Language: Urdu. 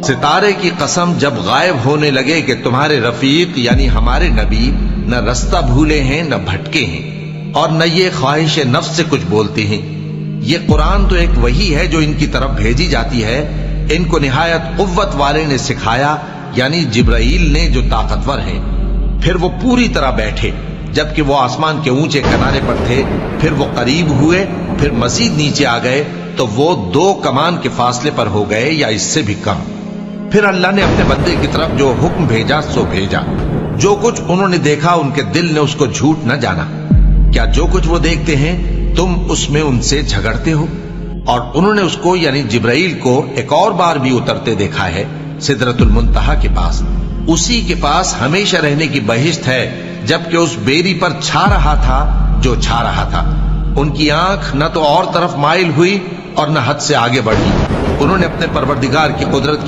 ستارے کی قسم جب غائب ہونے لگے کہ تمہارے رفیق یعنی ہمارے نبی نہ رستہ بھولے ہیں نہ بھٹکے ہیں اور نہ یہ خواہش نفس سے کچھ بولتے ہیں۔ یہ قرآن تو ایک وحی ہے جو ان کی طرف بھیجی جاتی ہے، ان کو نہایت قوت والے نے سکھایا یعنی جبرائیل نے جو طاقتور ہیں۔ پھر وہ پوری طرح بیٹھے جبکہ وہ آسمان کے اونچے کنارے پر تھے، پھر وہ قریب ہوئے، پھر مزید نیچے آ گئے تو وہ 2 کمان کے فاصلے پر ہو گئے یا اس سے بھی کم۔ پھر اللہ نے اپنے بندے کی طرف جو حکم بھیجا سو بھیجا۔ جو کچھ انہوں نے دیکھا ان کے دل نے اس کو جھوٹ نہ جانا۔ کیا جو کچھ وہ دیکھتے ہیں تم اس میں ان سے جھگڑتے ہو؟ اور انہوں نے اس کو یعنی جبرائیل کو ایک اور بار بھی اترتے دیکھا ہے سدرۃ المنتہا کے پاس۔ اسی کے پاس ہمیشہ رہنے کی بہشت ہے، جبکہ اس بیری پر چھا رہا تھا جو چھا رہا تھا۔ ان کی آنکھ نہ تو اور طرف مائل ہوئی اور نہ حد سے آگے بڑھی۔ انہوں نے اپنے پروردگار کی قدرت